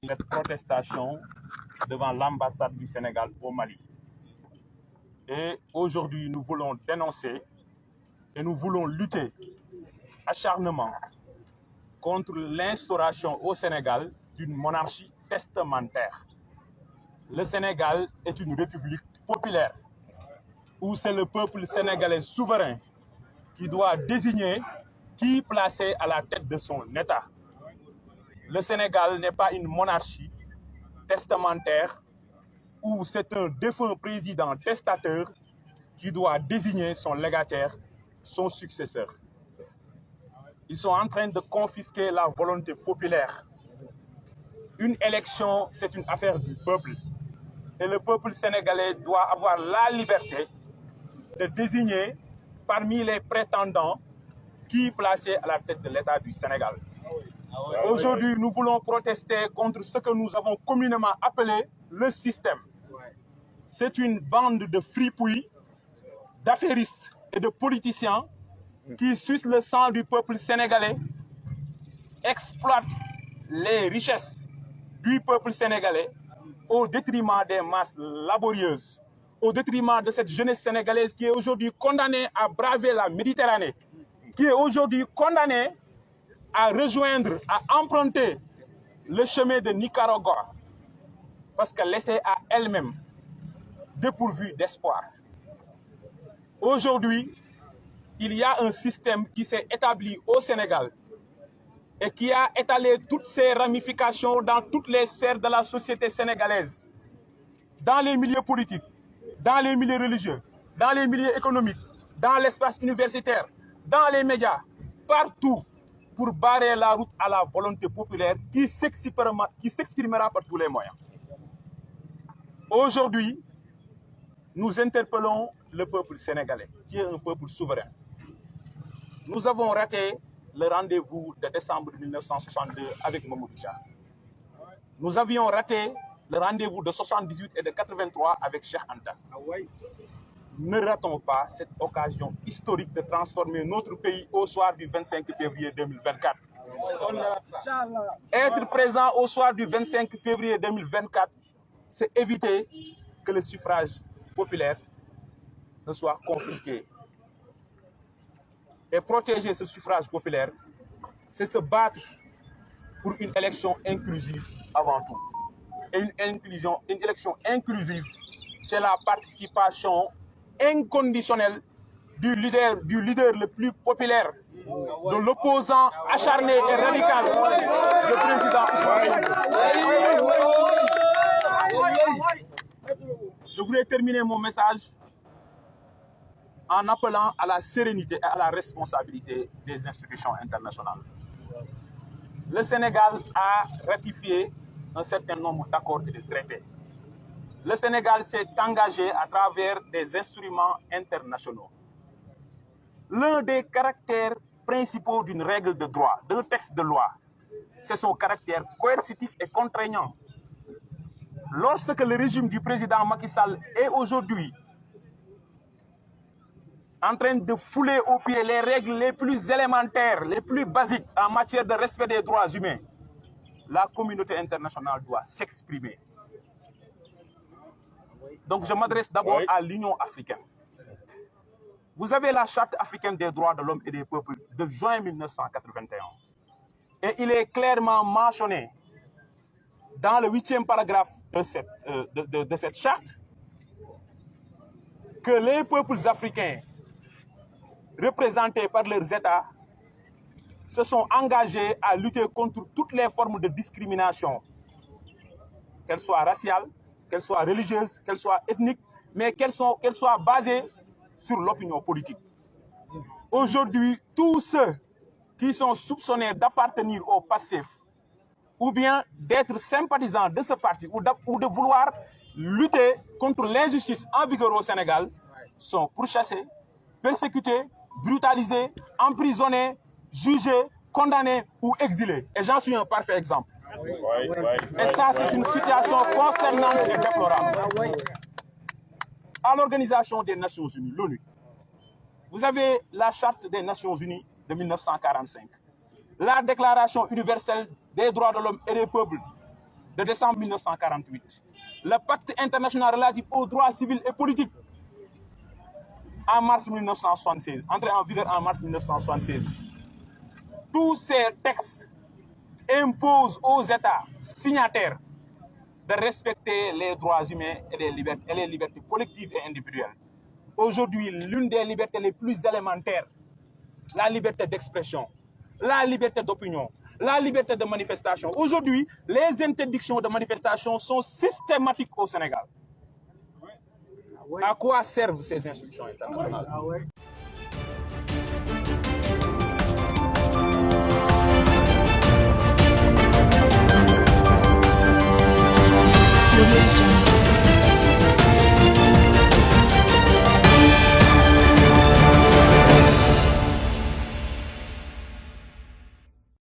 cette protestation devant l'ambassade du Sénégal au Mali. Et aujourd'hui, nous voulons dénoncer et nous voulons lutter acharnement contre l'instauration au Sénégal d'une monarchie testamentaire. Le Sénégal est une république populaire où c'est le peuple sénégalais souverain qui doit désigner qui placer à la tête de son État. Le Sénégal n'est pas une monarchie testamentaire où c'est un défunt président testateur qui doit désigner son légataire, son successeur. Ils sont en train de confisquer la volonté populaire. Une élection, c'est une affaire du peuple. Et le peuple sénégalais doit avoir la liberté de désigner parmi les prétendants qui placer à la tête de l'État du Sénégal. Aujourd'hui, nous voulons protester contre ce que nous avons communément appelé le système. C'est une bande de fripouilles, d'affairistes et de politiciens qui sucent le sang du peuple sénégalais, exploitent les richesses du peuple sénégalais au détriment des masses laborieuses, au détriment de cette jeunesse sénégalaise qui est aujourd'hui condamnée à braver la Méditerranée, qui est aujourd'hui condamnée à rejoindre, à emprunter le chemin de Nicaragua, parce qu'elle laissait à elle-même dépourvue d'espoir. Aujourd'hui, il y a un système qui s'est établi au Sénégal et qui a étalé toutes ses ramifications dans toutes les sphères de la société sénégalaise, dans les milieux politiques, dans les milieux religieux, dans les milieux économiques, dans l'espace universitaire, dans les médias, partout, pour barrer la route à la volonté populaire qui s'exprimera par tous les moyens. Aujourd'hui, nous interpellons le peuple sénégalais, qui est un peuple souverain. Nous avons raté le rendez-vous de décembre 1962 avec Mamadou Dia. Nous avions raté le rendez-vous de 78 et de 83 avec Cheikh Anta. Ne ratons pas cette occasion historique de transformer notre pays au soir du 25 février 2024. Être présent au soir du 25 février 2024, c'est éviter que le suffrage populaire ne soit confisqué. Et protéger ce suffrage populaire, c'est se battre pour une élection inclusive avant tout. Et une élection inclusive, c'est la participation inconditionnelle du leader le plus populaire, de l'opposant acharné et radical, le président Ousmane. Je voulais terminer mon message en appelant à la sérénité et à la responsabilité des institutions internationales. Le Sénégal a ratifié un certain nombre d'accords et de traités. Le Sénégal s'est engagé à travers des instruments internationaux. L'un des caractères principaux d'une règle de droit, d'un texte de loi, c'est son caractère coercitif et contraignant. Lorsque le régime du président Macky Sall est aujourd'hui en train de fouler aux pieds les règles les plus élémentaires, les plus basiques en matière de respect des droits humains, la communauté internationale doit s'exprimer. Donc je m'adresse d'abord à l'Union africaine. Vous avez la Charte africaine des droits de l'homme et des peuples de juin 1981. Et il est clairement mentionné dans le 8e paragraphe de cette charte que les peuples africains représentés par leurs États se sont engagés à lutter contre toutes les formes de discrimination, qu'elles soient raciales, qu'elles soient religieuses, qu'elles soient ethniques, mais qu'elles soient basées sur l'opinion politique. Aujourd'hui, tous ceux qui sont soupçonnés d'appartenir au passif ou bien d'être sympathisants de ce parti ou de vouloir lutter contre l'injustice en vigueur au Sénégal sont pourchassés, persécutés, brutalisés, emprisonnés, jugés, condamnés ou exilés. Et j'en suis un parfait exemple. Et ça, c'est une situation consternante et déplorable. À l'Organisation des Nations Unies, l'ONU, vous avez la Charte des Nations Unies de 1945, la Déclaration universelle des droits de l'homme et des peuples de décembre 1948, le pacte international relatif aux droits civils et politiques en mars 1976, entré en vigueur en mars 1976. Tous ces textes imposent aux États signataires de respecter les droits humains et les libertés collectives et individuelles. Aujourd'hui, l'une des libertés les plus élémentaires, la liberté d'expression, la liberté d'opinion, la liberté de manifestation. Aujourd'hui, les interdictions de manifestation sont systématiques au Sénégal. À quoi servent ces institutions internationales?